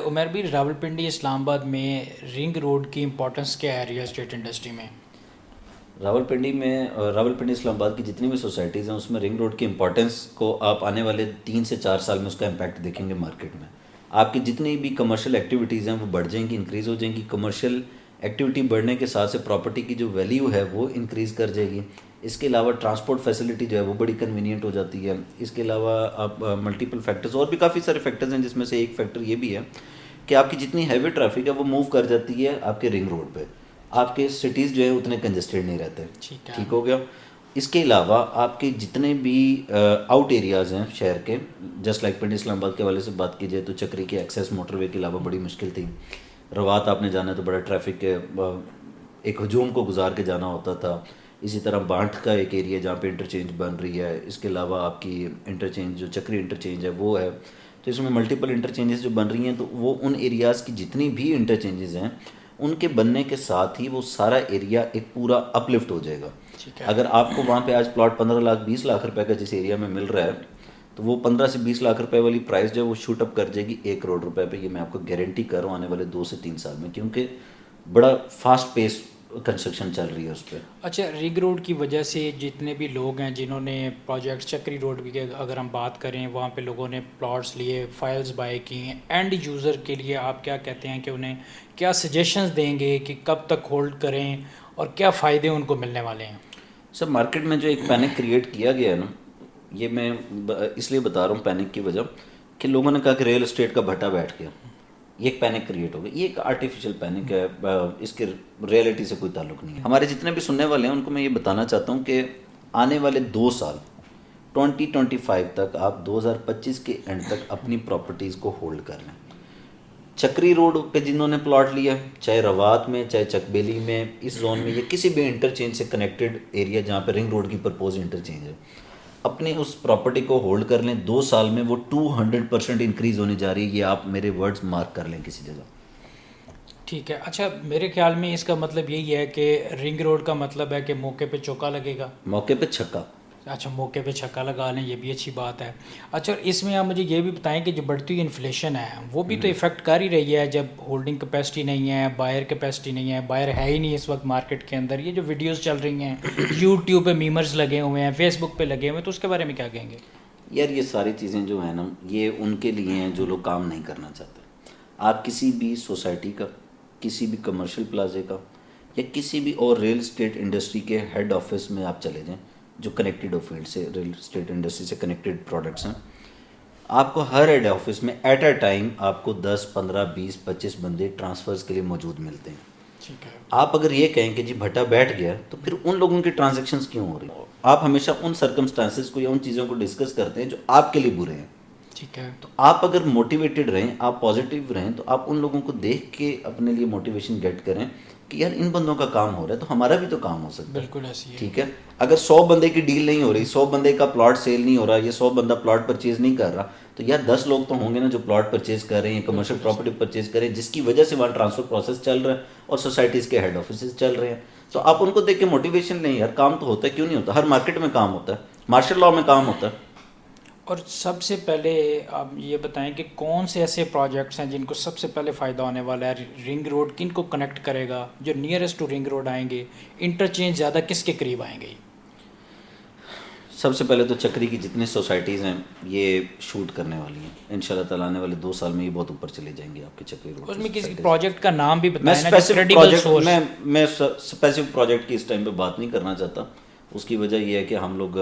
عمیر بھی راولپنڈی اسلام آباد میں رنگ روڈ کی امپورٹنس کیا ہے ریئل اسٹیٹ انڈسٹری میں؟ راولپنڈی اسلام آباد کی جتنی بھی سوسائٹیز ہیں اس میں رنگ روڈ کی امپورٹنس کو آپ آنے والے 3 سے 4 سال میں اس کا امپیکٹ دیکھیں گے مارکیٹ میں. آپ کی جتنی بھی کمرشل ایکٹیویٹیز ہیں وہ بڑھ جائیں گی، انکریز ہو جائیں گی. کمرشل ایکٹیویٹی بڑھنے کے ساتھ سے پراپرٹی کی جو ویلیو ہے وہ انکریز کر جائے گی. اس کے علاوہ ٹرانسپورٹ فیسلٹی جو ہے وہ بڑی کنوینئنٹ ہو جاتی ہے. اس کے علاوہ آپ ملٹیپل فیکٹرز، اور بھی کافی سارے فیکٹرز ہیں جس میں سے ایک فیکٹر یہ بھی ہے کہ آپ کی جتنی ہیوی ٹریفک ہے وہ موو کر جاتی ہے آپ کے رنگ روڈ پہ. آپ کے سٹیز جو ہے اتنے کنجسٹڈ نہیں رہتے. ٹھیک ہو گیا. اس کے علاوہ آپ کے جتنے بھی آؤٹ ایریاز ہیں شہر کے، جسٹ لائک پنڈی اسلام آباد کے حوالے سے بات کی جائے تو چکری کے ایکسیس موٹر وے کے علاوہ بڑی مشکل تھی. روات آپ نے جانا ہے تو بڑا ٹریفک ہے، ایک ہجوم کو گزار کے جانا ہوتا تھا. اسی طرح بانٹ کا ایک ایریا جہاں پہ انٹرچینج بن رہی ہے. اس کے علاوہ آپ کی انٹرچینج جو چکری انٹرچینج ہے وہ ہے. تو اس میں ملٹیپل انٹرچینجز جو بن رہی ہیں تو وہ ان ایریاز کی جتنی بھی انٹرچینجز ہیں ان کے بننے کے ساتھ ہی وہ سارا ایریا ایک پورا اپ لفٹ ہو جائے گا. اگر آپ کو وہاں پہ آج پلاٹ 15 لاکھ 20 لاکھ روپے کا جس ایریا میں مل رہا ہے تو وہ 15 سے 20 لاکھ روپے والی پرائس جو ہے وہ شوٹ اپ کر جائے گی 1 کروڑ روپے پہ. یہ میں آپ کو گارنٹی کر رہا ہوں آنے والے 2 سے 3 سال میں، کیونکہ بڑا فاسٹ پیس کنسٹرکشن چل رہی ہے اس پہ. اچھا، رنگ روڈ کی وجہ سے جتنے بھی لوگ ہیں جنہوں نے پروجیکٹ چکری روڈ بھی اگر ہم بات کریں، وہاں پہ لوگوں نے پلاٹس لیے، فائلز بائی کی ہیں، اینڈ یوزر کے لیے آپ کیا کہتے ہیں کہ انہیں کیا سجیشنز دیں گے کہ کب تک ہولڈ کریں اور کیا فائدے ان کو ملنے والے ہیں؟ سر مارکیٹ میں جو ایک پینک کریٹ کیا گیا ہے نا، یہ میں اس لیے بتا رہا ہوں پینک کی وجہ کہ لوگوں نے کہا کہ ریئل اسٹیٹ کا بھٹا بیٹھ گیا. یہ ایک پینک کریٹ ہو گیا. یہ ایک آرٹیفیشیل پینک ہے، اس کے ریئلٹی سے کوئی تعلق نہیں ہے. ہمارے جتنے بھی سننے والے ہیں ان کو میں یہ بتانا چاہتا ہوں کہ آنے والے 2 سال 2025 تک آپ 2025 کے اینڈ تک اپنی پراپرٹیز کو ہولڈ کر لیں. چکری روڈ پہ جنہوں نے پلاٹ لیا، چاہے روات میں، چاہے چک بیلی میں، اس زون میں، یا کسی بھی انٹرچینج سے کنیکٹڈ ایریا جہاں پہ رنگ روڈ کی پرپوز انٹرچینج ہے، اپنے اس پراپرٹی کو ہولڈ کر لیں. 2 سال میں وہ 200% انکریز ہونے جا رہی ہے. یہ آپ میرے ورڈز مارک کر لیں کسی جگہ. ٹھیک ہے. اچھا، میرے خیال میں اس کا مطلب یہی ہے کہ رنگ روڈ کا مطلب ہے کہ موقع پہ چوکا لگے گا، موقع پہ چھکا. اچھا، موقع پہ چھکا لگا لیں، یہ بھی اچھی بات ہے. اچھا، اس میں آپ مجھے یہ بھی بتائیں کہ جو بڑھتی ہوئی انفلیشن ہے وہ بھی تو افیکٹ کر ہی رہی ہے. جب ہولڈنگ کیپیسٹی نہیں ہے، بائر کیپیسٹی نہیں ہے، بائر ہے ہی نہیں اس وقت مارکیٹ کے اندر. یہ جو ویڈیوز چل رہی ہیں یوٹیوب پہ میمرز لگے ہوئے ہیں، فیس بک پہ لگے ہوئے ہیں، تو اس کے بارے میں کیا کہیں گے؟ یار یہ ساری چیزیں جو ہیں نا یہ ان کے لیے ہیں جو لوگ کام نہیں کرنا چاہتے. آپ کسی بھی سوسائٹی کا، کسی بھی کمرشل پلازے کا، یا کسی بھی اور ریئل اسٹیٹ انڈسٹری کے ہیڈ آفس میں آپ چلے جائیں جو کنیکٹڈ ہو فیلڈ سے، ریئل اسٹیٹ انڈسٹری سے کنیکٹڈ پروڈکٹس ہیں، آپ کو ہر ہیڈ آفس میں ایٹ اے ٹائم آپ کو 10 15 20 25 بندے ٹرانسفرز کے لیے موجود ملتے ہیں. ٹھیک ہے. آپ اگر یہ کہیں کہ جی بھٹا بیٹھ گیا تو پھر ان لوگوں کی ٹرانزیکشنز کیوں ہو رہی ہیں؟ آپ ہمیشہ ان سرکمسٹانسز کو یا ان چیزوں کو ڈسکس کرتے ہیں جو آپ کے لیے برے ہیں. ٹھیک ہے. تو آپ اگر موٹیویٹڈ رہیں، آپ پازیٹیو رہیں، تو آپ ان لوگوں کو دیکھ کے اپنے لیے موٹیویشن گیٹ کریں کہ یار ان بندوں کا کام ہو رہا ہے تو ہمارا بھی تو کام ہو سکتا ہے. بالکل ایسی ہے. ٹھیک ہے. اگر 100 بندے کی ڈیل نہیں ہو رہی، 100 بندے کا پلاٹ سیل نہیں ہو رہا، یہ 100 بندہ پلاٹ پرچیز نہیں کر رہا، تو یار 10 لوگ تو ہوں گے نا جو پلاٹ پرچیز کر رہے ہیں، کمرشل پراپرٹی پرچیز کر رہے ہیں، جس کی وجہ سے وہاں ٹرانسفر پروسیس چل رہا ہے اور سوسائٹیز کے ہیڈ آفیسز چل رہے ہیں. تو آپ ان کو دیکھ کے موٹیویشن لیں. یار کام تو ہوتا ہے، کیوں نہیں ہوتا؟ ہر مارکیٹ میں کام ہوتا ہے، مارشل لاء میں کام ہوتا ہے. اور سب سے پہلے آپ یہ بتائیں کہ کون سے ایسے پروجیکٹس ہیں جن کو سب سے پہلے فائدہ ہونے والا ہے؟ رنگ روڈ کن کو کنیکٹ کرے گا؟ جو نیئرسٹ ٹو رنگ روڈ آئیں گے، انٹرچینج زیادہ کس کے قریب آئیں گے؟ سب سے پہلے تو چکری کی جتنی سوسائٹیز ہیں یہ شوٹ کرنے والی ہیں. ان شاء اللہ تعالیٰ آنے والے 2 سال میں یہ بہت اوپر چلے جائیں گے آپ کے چکری روڈ. اس میں کسی پروجیکٹ کا نام بھی میں بتائیں نا، اسپیسیفک پروجیکٹ میں اسپیسیفک پروجیکٹ کی اس ٹائم پہ بات نہیں کرنا چاہتا. اس کی وجہ یہ ہے کہ ہم لوگ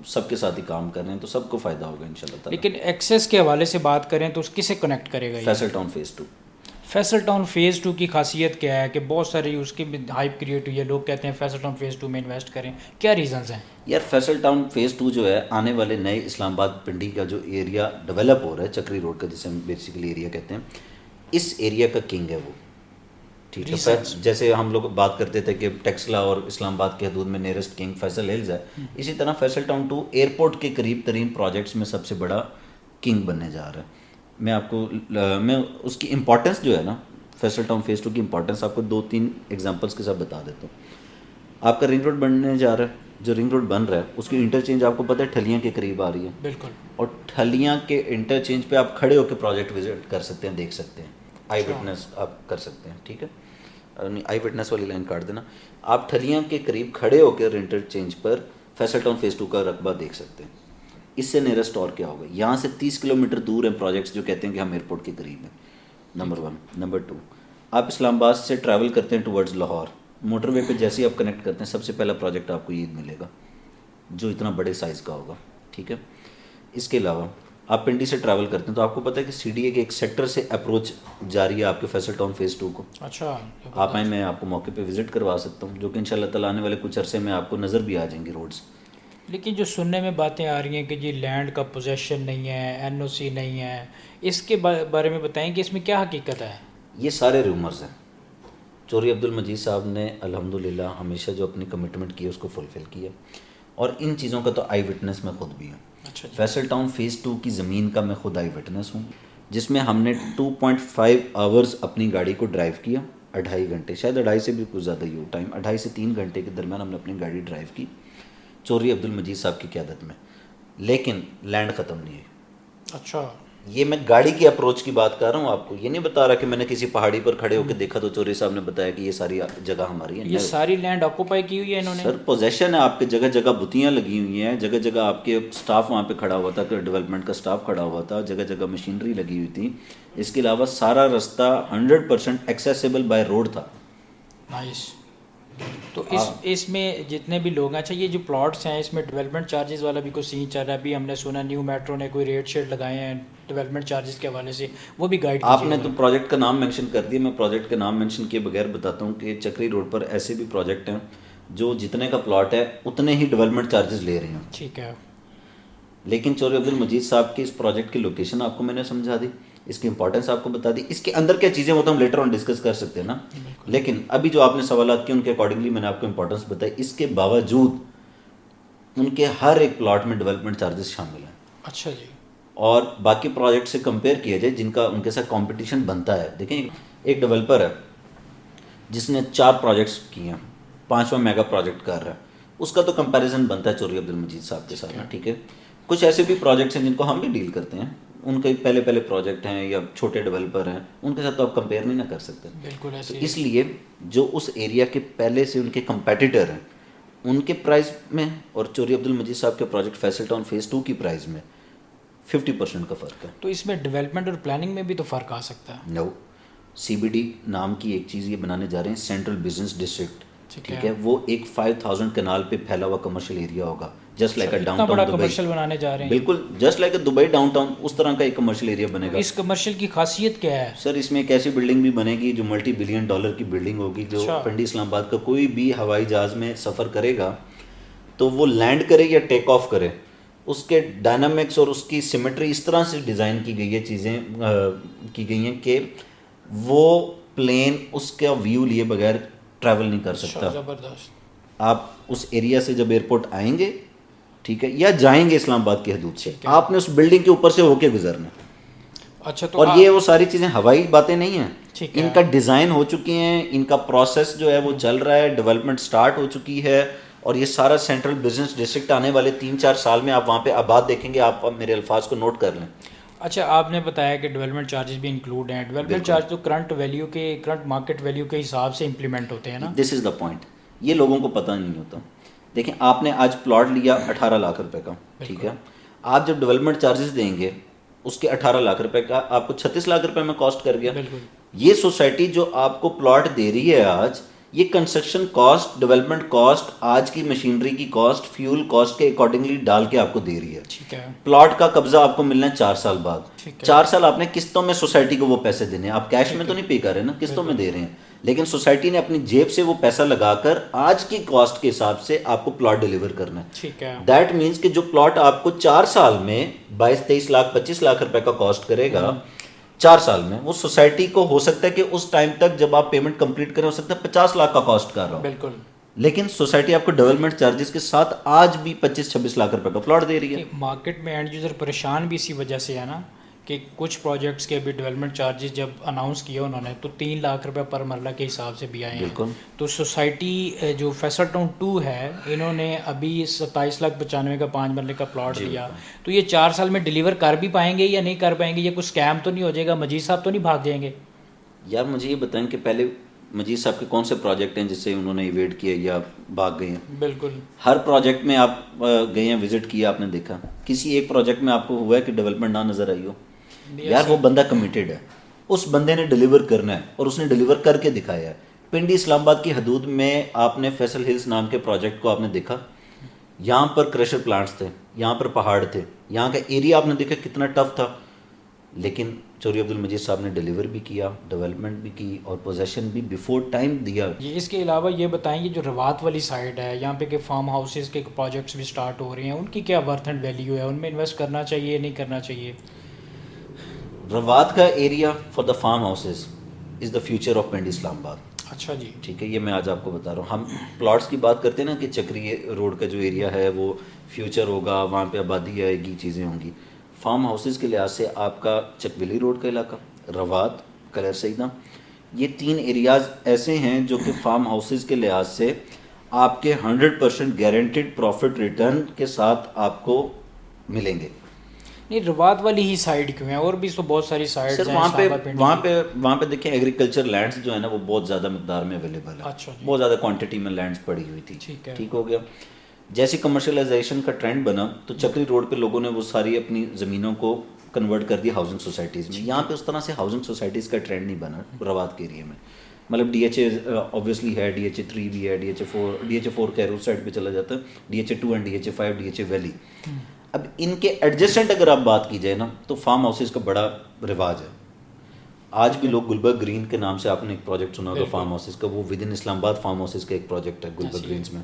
سب کے ساتھ ہی کام کر رہے ہیں تو سب کو فائدہ ہوگا ان شاء اللہ تعالیٰ. لیکن ایکسیس کے حوالے سے بات کریں تو اس کسے کنیکٹ کرے گا؟ Faisal town phase 2. Faisal town phase 2 کی خاصیت کیا ہے کہ بہت ساری اس کی بھی ہائپ کریٹ ہوئی ہے، لوگ کہتے ہیں فیصل ٹاؤن فیز 2 میں انویسٹ کریں، کیا ریزنز ہیں؟ یار فیصل ٹاؤن فیز 2 جو ہے آنے والے نئے اسلام آباد پنڈی کا جو ایریا ڈیولپ ہو رہا ہے چکری روڈ کا، جسے ہم بیسیکلی ایریا کہتے ہیں، اس ایریا کا کنگ ہے وہ. ٹھیک ہے. جیسے ہم لوگ بات کرتے تھے کہ ٹیکسلا اور اسلام آباد کے حدود میں نیئرسٹ کنگ فیصل ہلز ہے، اسی طرح فیصل ٹاؤن 2 ایئرپورٹ کے قریب ترین پروجیکٹس میں سب سے بڑا کنگ بننے جا رہا ہے. میں آپ کو میں اس کی امپورٹنس جو ہے نا، فیصل ٹاؤن فیز 2 کی امپورٹنس آپ کو 2-3 ایگزامپلس کے ساتھ بتا دیتا ہوں. آپ کا رنگ روڈ بننے جا رہا ہے، جو رنگ روڈ بن رہا ہے اس کی انٹرچینج آپ کو پتہ ہے ٹھلیاں کے قریب آ رہی ہے. بالکل. اور ٹھلیاں کے انٹرچینج پہ آپ کھڑے ہو کے پروجیکٹ وزٹ کر سکتے ہیں، دیکھ سکتے ہیں. آئی وٹنس آپ کر سکتے ہیں. ٹھیک ہے, آئی وٹنس والی لائن کاٹ دینا. آپ ٹھلیاں کے قریب کھڑے ہو کے انٹرچینج پر فیصل ٹاؤن فیز 2 کا رقبہ دیکھ سکتے ہیں. اس سے نیرسٹ اور کیا ہوگا؟ یہاں سے 30 کلومیٹر دور ہیں پروجیکٹس جو کہتے ہیں کہ ہم ایئرپورٹ کے قریب ہیں. نمبر 1. نمبر 2, آپ اسلام آباد سے ٹریول کرتے ہیں ٹورڈز لاہور, موٹر وے پہ جیسے ہی آپ کنیکٹ کرتے ہیں سب سے پہلا پروجیکٹ آپ کو یہ ملے گا جو اتنا بڑے سائز کا ہوگا. ٹھیک ہے. اس کے علاوہ آپ پنڈی سے ٹریول کرتے ہیں تو آپ کو پتہ ہے کہ سی ڈی اے کے ایک سیکٹر سے اپروچ جاری ہے آپ کے فیصل ٹاؤن فیز 2 کو. اچھا, آپ آئیں, میں آپ کو موقع پہ وزٹ کروا سکتا ہوں, جو کہ انشاءاللہ تعالیٰ آنے والے کچھ عرصے میں آپ کو نظر بھی آ جائیں گی روڈز. لیکن جو سننے میں باتیں آ رہی ہیں کہ جی لینڈ کا پوزیشن نہیں ہے, این او سی نہیں ہے, اس کے بارے میں بتائیں کہ اس میں کیا حقیقت ہے؟ یہ سارے ریومرز ہیں. چوری عبد المجید صاحب نے الحمدللہ ہمیشہ جو اپنی کمٹمنٹ کی ہے اس کو فلفل کیا, اور ان چیزوں کا تو آئی وٹنس میں خود بھی ہوں. اچھا جی. فیصل ٹاؤن فیز 2 کی زمین کا میں خود آئی وٹنس ہوں, جس میں ہم نے 2.5 آورز اپنی گاڑی کو ڈرائیو کیا, 2.5 گھنٹے, شاید 2.5 سے بھی کچھ زیادہ ہی ہو ٹائم, 2.5 سے 3 گھنٹے کے درمیان ہم نے اپنی گاڑی ڈرائیو کی چوری عبد المجید صاحب کی قیادت میں, لیکن لینڈ ختم نہیں ہوئی. اچھا, یہ میں گاڑی کی اپروچ کی بات کر رہا ہوں, آپ کو یہ نہیں بتا رہا کہ میں نے کسی پہاڑی پر کھڑے ہو کے دیکھا تو چوری صاحب نے بتایا کہ یہ ساری جگہ ہماری ہے. یہ ساری لینڈ آکوپائی کی ہوئی ہے انہوں نے؟ سر پوزیشن ہے آپ کے, جگہ جگہ بتیاں لگی ہوئی ہیں, جگہ جگہ آپ کے سٹاف وہاں پہ کھڑا ہوا تھا, کہ ڈیولپمنٹ کا سٹاف کھڑا ہوا تھا, جگہ جگہ مشینری لگی ہوئی تھی. اس کے علاوہ سارا رستہ 100% ایکسیسیبل بائی روڈ تھا. نائس. تو اس میں جتنے بھی لوگ ہیں, اچھا یہ جو پلاٹس ہیں اس میں ڈیولپمنٹ چارجز والا بھی کوئی سین چل رہا ہے؟ ابھی ہم نے سنا نیو میٹرو نے کوئی ریٹ شیٹ لگائے ہیں ڈیولپمنٹ چارجز کے حوالے سے, وہ بھی گائیڈ آپ نے تو پروجیکٹ کا نام مینشن کر دیا, میں پروجیکٹ کا نام مینشن کیے بغیر بتاتا ہوں کہ چکری روڈ پر ایسے بھی پروجیکٹ ہیں جو جتنے کا پلاٹ ہے اتنے ہی ڈیولپمنٹ چارجز لے رہے ہیں. ٹھیک ہے. لیکن چوری عبد المجید صاحب کی اس پروجیکٹ کی لوکیشن آپ کو میں نے سمجھا دی, اس کی امپورٹنس آپ کو بتا دی, اس کے اندر کیا چیزیں وہ تو ہم لیٹر آن ڈسکس کر سکتے ہیں نا. لیکن ابھی جو آپ نے سوالات کیے ان کے اکارڈنگلی میں نے آپ کو امپورٹنس بتائی. اس کے باوجود ان کے ہر ایک پلاٹ میں ڈیولپمنٹ چارجز شامل ہیں. اچھا جی. اور باقی پروجیکٹ سے کمپیئر کیا جائے جن کا ان کے ساتھ کمپٹیشن بنتا ہے, دیکھیں ایک ڈیولپر ہے جس نے 4 پروجیکٹس کیے ہیں, 5واں میگا پروجیکٹ کر رہا ہے, اس کا تو کمپیریزن بنتا ہے چوری عبد المجید صاحب کے ساتھ. ٹھیک ہے. کچھ ایسے بھی پروجیکٹس ہیں جن کو ہم بھی ڈیل کرتے ہیں, ان کے پہلے پروجیکٹ ہیں یا چھوٹے ڈیولپر ہیں, ان کے ساتھ تو آپ کمپیئر نہیں نہ کر سکتے. بالکل ایسے. اس لیے جو اس ایریا کے پہلے سے ان کے کمپیٹیٹر ہیں ان کے پرائز میں اور چوری عبد المجید صاحب کے پروجیکٹ فیصل ٹاؤن فیز 2 کی پرائز میں 50% کا فرق ہے. تو اس میں ڈیولپمنٹ اور پلاننگ میں بھی تو فرق آ سکتا ہے. نو, سی بی ڈی نام کی ایک چیز یہ بنانے جا رہے ہیں, سینٹرل بزنس ڈسٹرکٹ. ٹھیک ہے. وہ ایک 5000 کنال پہ پھیلا ہوا کمرشل ایریا ہوگا, just like a downtown Dubai. Commercial بنانے جا رہے ہیں. بالکل just like a Dubai downtown, اس طرح کا ایک کمرشل ایریا بنے گا. اس کمرشل کی خاصیت کیا ہے سر؟ اس میں ایک ایسی بلڈنگ بھی بنے گی جو ملٹی بلین ڈالر کی بلڈنگ ہوگی, جو پنڈی اسلام آباد کا کوئی بھی ہوائی جہاز میں سفر کرے گا تو وہ لینڈ کرے یا ٹیک آف کرے, اس کے ڈائنامکس اور اس کی سیمیٹری اس طرح سے ڈیزائن کی گئی ہے, چیزیں کی گئی ہیں کہ وہ پلین اس کا ویو لیے بغیر ٹریول نہیں کر سکتا. زبردست. آپ اس ایریا سے جب ایئرپورٹ آئیں گے, ٹھیک ہے, یا جائیں گے اسلام آباد کی حدود سے, آپ نے اس بلڈنگ کے اوپر سے ہو کے گزرنا. اچھا. تو اور یہ وہ ساری چیزیں ہوائی باتیں نہیں ہیں, ٹھیک ہے, ان کا ڈیزائن ہو چکی ہیں, ان کا پروسیس جو ہے وہ چل رہا ہے, ڈیولپمنٹ سٹارٹ ہو چکی ہے, اور یہ سارا سینٹرل بزنس ڈسٹرکٹ آنے والے 3-4 سال میں آپ وہاں پہ آباد دیکھیں گے. آپ میرے الفاظ کو نوٹ کر لیں. اچھا, آپ نے بتایا کہ ڈیولپمنٹ چارجز بھی انکلوڈ ہیں. ڈیولپمنٹ چارج تو کرنٹ ویلیو کے, کرنٹ مارکیٹ ویلیو کے حساب سے امپلیمنٹ ہوتے ہیں نا. دس از دا پوائنٹ, یہ لوگوں کو پتہ نہیں ہوتا. دیکھیں آپ نے آج پلاٹ لیا 18 لاکھ روپے کا, ٹھیک ہے, آپ جب ڈیولپمنٹ چارجز دیں گے اس کے 18 لاکھ روپے کا آپ کو 36 لاکھ روپے میں کاسٹ کر گیا. یہ سوسائٹی جو آپ کو پلاٹ دے رہی ہے آج, یہ کنسٹرکشن کاسٹ, ڈیولپمنٹ کاسٹ, آج کی مشینری کی کاسٹ, فیول کاسٹ کے اکارڈنگلی ڈال کے آپ کو دے رہی ہے. ٹھیک ہے. پلاٹ کا قبضہ آپ کو ملنا ہے 4 سال بعد. 4 سال آپ نے قسطوں میں سوسائٹی کو وہ پیسے دینے ہیں, آپ کیش میں تو نہیں پے کر رہے نا, قسطوں میں دے رہے ہیں, لیکن سوسائٹی نے اپنی جیب سے وہ پیسہ لگا کر آج کی کاسٹ کے حساب سے آپ کو پلاٹ ڈیلیور کرنا ہے. ٹھیک ہے. دیٹ مینس کہ جو پلاٹ آپ کو 4 سال میں 22-23 لاکھ 25 لاکھ روپے کا کاسٹ کرے گا 4 سال میں, وہ سوسائٹی کو ہو سکتا ہے کہ اس ٹائم تک جب آپ پیمنٹ کمپلیٹ کریں ہو سکتا ہے 50 لاکھ کا کاسٹ کر رہا ہو. بالکل. لیکن سوسائٹی آپ کو ڈیولپمنٹ چارجز کے ساتھ آج بھی 25-26 لاکھ روپے کا پلاٹ دے رہی ہے. مارکیٹ میں اینڈ یوزر پریشان بھی اسی وجہ سے ہے نا کہ کچھ پروجیکٹس کے ابھی ڈیولپمنٹ چارجز جب اناؤنس کیا انہوں نے تو 3 لاکھ روپے پر مرلہ کے حساب سے بھی آئے ہیں. بالکل. تو سوسائٹی جو فیصل ٹاؤن 2 ہے, انہوں نے ابھی 27,95,000 کا 5 مرلے کا پلاٹ لیا, تو یہ 4 سال میں ڈیلیور کر بھی پائیں گے یا نہیں کر پائیں گے؟ یہ کچھ اسکیم تو نہیں ہو جائے گا؟ مجید صاحب تو نہیں بھاگ جائیں گے؟ یار مجھے یہ بتائیں کہ پہلے مجید صاحب کے کون سے پروجیکٹ ہیں جس سے انہوں نے ایویڈ کیا یا بھاگ گئے ہیں؟ بالکل ہر پروجیکٹ میں آپ گئے ہیں، وزٹ کیا، آپ نے دیکھا کسی ایک پروجیکٹ میں آپ کو ہوا ہے کہ ڈیولپمنٹ نہ نظر آئی ہو؟ یار وہ بندہ کمیٹیڈ ہے، اس بندے نے ڈیلیور کرنا ہے اور اس نے ڈیلیور کر کے دکھایا ہے. پنڈی اسلام آباد کی حدود میں آپ نے فیصل ہلز نام کے پروجیکٹ کو آپ نے دیکھا، یہاں پر کریشر پلانٹس تھے، یہاں پر پہاڑ تھے، یہاں کا ایریا آپ نے دیکھا کتنا ٹف تھا، لیکن چوری عبد المجید صاحب نے ڈیلیور بھی کیا، ڈیولپمنٹ بھی کی اور پوزیشن بھی بیفور ٹائم دیا. یہ اس کے علاوہ یہ بتائیں یہ جو روات والی سائڈ ہے یہاں پہ کہ فارم ہاؤسز کے پروجیکٹس بھی سٹارٹ ہو رہے ہیں، ان کی کیا ورتھ اینڈ ویلیو ہے؟ ان میں انویسٹ کرنا چاہیے نہیں کرنا چاہیے؟ روات کا area for the farm houses is the future of Pindi Islamabad. اچھا جی ٹھیک ہے، یہ میں آج آپ کو بتا رہا ہوں. ہم پلاٹس کی بات کرتے ہیں نا کہ چکری روڈ کا جو ایریا ہے وہ فیوچر ہوگا، وہاں پہ آبادی آئے گی، چیزیں ہوں گی. فارم ہاؤسز کے لحاظ سے آپ کا چکبلی روڈ کا علاقہ، روات، کلر سیدہ، یہ 3 ایریاز ایسے ہیں جو کہ فارم ہاؤسز کے لحاظ سے آپ کے 100% گارنٹیڈ پروفٹ ریٹرن کے ساتھ آپ کو ملیں گے. نہیں، روات والی ہی سائڈ کیوں ہے؟ اور بھی تو بہت ساری سائڈ سر ہیں وہاں پہ دیکھیں ایگریکلچر لینڈس جو ہے نا وہ بہت زیادہ مقدار میں اویلیبل ہے. اچھا جی، بہت زیادہ کوانٹٹی میں لینڈس پڑی ہوئی تھی. ٹھیک ہے، ٹھیک ہو گیا. جیسی کمرشلائزیشن کا ٹرینڈ بنا تو چکری روڈ پہ لوگوں نے وہ ساری اپنی زمینوں کو کنورٹ کر دیا ہاؤسنگ سوسائٹیز میں. یہاں پہ اس طرح سے ہاؤسنگ سوسائٹیز کا ٹرینڈ نہیں بنا روات کے ایریا میں. مطلب ڈی ایچ اے اوبیسلی ہے، ڈی ایچ اے 3 بھی ہے، ڈی ایچ اے 4 خیر اس سائڈ پہ چلا جاتا ہے، D H A 2 and D H A 5 D H A valley. اب ان کے ایڈجسٹنٹ اگر آپ بات کی جائے نا تو فارم ہاؤسز کا بڑا رواج ہے. آج بھی لوگ گلبرگ گرین کے نام سے آپ نے ایک پروجیکٹ سنا ہوگا فارم ہاؤسز کا، وہ ود ان اسلام آباد فارم ہاؤسز کا ایک پروجیکٹ ہے گلبرگ گرینز میں.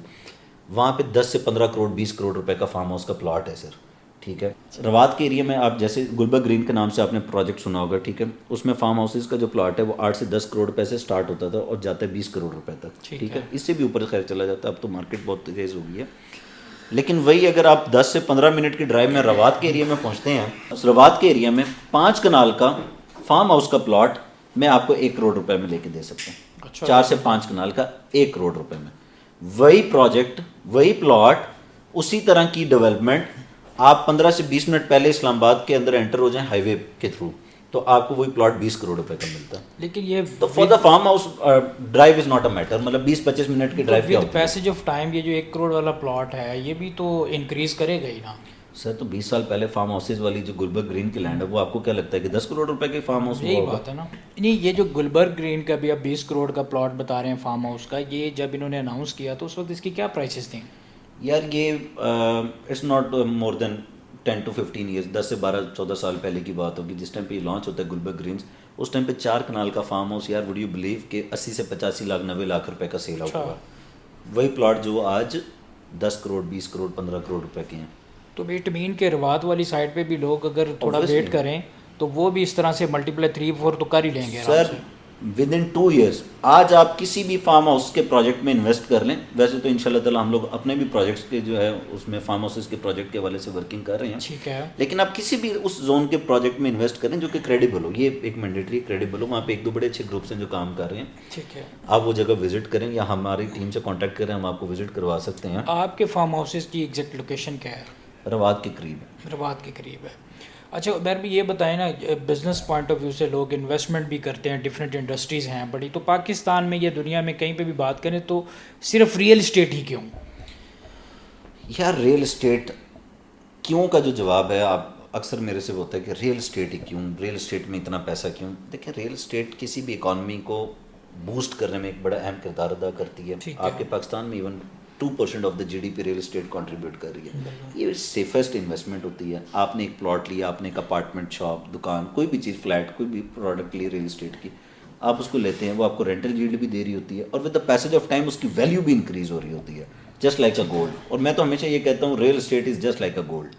وہاں پہ 10 سے 15 کروڑ 20 کروڑ روپے کا فارم ہاؤس کا پلاٹ ہے سر. ٹھیک ہے، روات کے ایریا میں آپ جیسے گلبرگ گرین کے نام سے آپ نے پروجیکٹ سنا ہوگا، ٹھیک ہے، اس میں فارم ہاؤسز کا جو پلاٹ ہے وہ 8 سے 10 کروڑ روپے سے سٹارٹ ہوتا تھا اور جاتا ہے 20 کروڑ روپے تک. ٹھیک ہے، اس سے بھی اوپر خیر چلا جاتا ہے، اب تو مارکیٹ بہت تیز ہو گئی ہے. لیکن وہی اگر آپ 10 سے 15 منٹ کی ڈرائیو میں روات کے ایریا میں پہنچتے ہیں، اس روات کے ایریا میں 5 کنال کا فارم ہاؤس کا پلاٹ میں آپ کو 1 کروڑ روپے میں لے کے دے سکتا ہوں. 4 سے 5 کنال کا 1 کروڑ روپے میں. وہی پروجیکٹ، وہی پلاٹ، اسی طرح کی ڈیولپمنٹ آپ 15 سے 20 منٹ پہلے اسلام آباد کے اندر انٹر ہو جائیں ہائی وے کے تھرو تو آپ کو وہی پلاٹ 20 کروڑ روپے کا ملتا ہے. لیکن یہ تو for the farm house drive is not a matter, مطلب 20-25 منٹ کی ڈرائیو کیا ہوتی ہے. پیسج آف ٹائم یہ جو 1 کروڑ والا پلاٹ ہے یہ بھی تو انکریز کرے گا ہی نا سر. تو 20 سال پہلے فارم ہاؤسز والی جو گلبرگ گرین کی لینڈ ہے وہ آپ کو کیا لگتا ہے کہ 10 کروڑ روپے کے فارم ہاؤس؟ یہی بات ہے نا. نہیں، یہ جو گلبرگ گرین کا بھی اب 20 کروڑ کا پلاٹ بتا رہے ہیں فارم ہاؤس کا، یہ جب انہوں نے اناؤنس کیا تو اس وقت اس کی کیا پرائسز تھیں؟ یار یہ it's not more than 10 to 15 years, 10 سے 12-14 سال پہلے کی بات ہوگی جس ٹائم پہ یہ لانچ ہوتا ہے گلبرگ گرینز. اس ٹائم پہ 4 کنال کا فارم ہاؤس، یار وڈ یو بلیو کہ 80 سے 85 لاکھ 90 لاکھ روپے کا سیل آؤٹ ہوا. وہی پلاٹ جو آج 10 کروڑ 20 کروڑ 15 کروڑ روپے کے ہیں. تو اٹ مین کہ روات والی سائڈ پہ بھی لوگ اگر تھوڑا ویٹ کریں تو وہ بھی اس طرح سے ملٹیپلائی 3-4 تو کر ہی لیں گے سر. ود ان 2 ایئرس آج آپ کسی بھی فارم ہاؤس کے پروجیکٹ میں انویسٹ کر لیں. ویسے تو ان شاء اللہ تعالیٰ ہم لوگ اپنے بھی پروجیکٹس کے جو ہے اس میں فارم ہاؤسز کے پروجیکٹ کے حوالے سے ورکنگ کر رہے ہیں. ٹھیک ہے، لیکن آپ کسی بھی اس زون کے پروجیکٹ میں انویسٹ کریں جو کہ کریڈیبل ہو. یہ ایک مینڈیٹری کریڈیبل ہو. وہاں پہ 1-2 بڑے اچھے گروپس ہیں جو کام کر رہے ہیں. ٹھیک ہے، آپ وہ جگہ وزٹ کریں یا ہماری ٹیم سے کانٹیکٹ کریں، ہم آپ کو وزٹ کروا سکتے ہیں. آپ کے فارم ہاؤسز کی ایگزیکٹ لوکیشن کیا ہے؟ روات کے قریب ہے. روات کے قریب ہے. اچھا عمیر بھی یہ بتائیں نا، بزنس پوائنٹ آف ویو سے لوگ انویسٹمنٹ بھی کرتے ہیں، ڈفرینٹ انڈسٹریز ہیں بڑی، تو پاکستان میں یا دنیا میں کہیں پہ بھی بات کریں تو صرف ریئل اسٹیٹ ہی کیوں؟ یار ریئل اسٹیٹ کیوں کا جو جواب ہے آپ اکثر میرے سے ہوتا ہے کہ ریئل اسٹیٹ ہی کیوں، ریئل اسٹیٹ میں اتنا پیسہ کیوں. دیکھیں ریئل اسٹیٹ کسی بھی اکانومی کو بوسٹ کرنے میں ایک بڑا اہم کردار ادا کرتی ہے. آپ کے پاکستان میں even 2% of the G D P real estate contribute کر رہی ہے. یہ سیفسٹ انویسٹمنٹ ہوتی ہے. آپ نے ایک پلاٹ لیا، آپ نے ایک اپارٹمنٹ، شاپ، دکان، کوئی بھی چیز، فلیٹ، کوئی بھی پروڈکٹ لی ریئل اسٹیٹ کی، آپ اس کو لیتے ہیں، وہ آپ کو رینٹل ییلڈ بھی دے رہی ہوتی ہے اور with the passage of time اس کی ویلیو بھی انکریز ہو رہی ہوتی ہے، جسٹ لائک اے گولڈ. اور میں تو ہمیشہ یہ کہتا ہوں real state is just like a gold.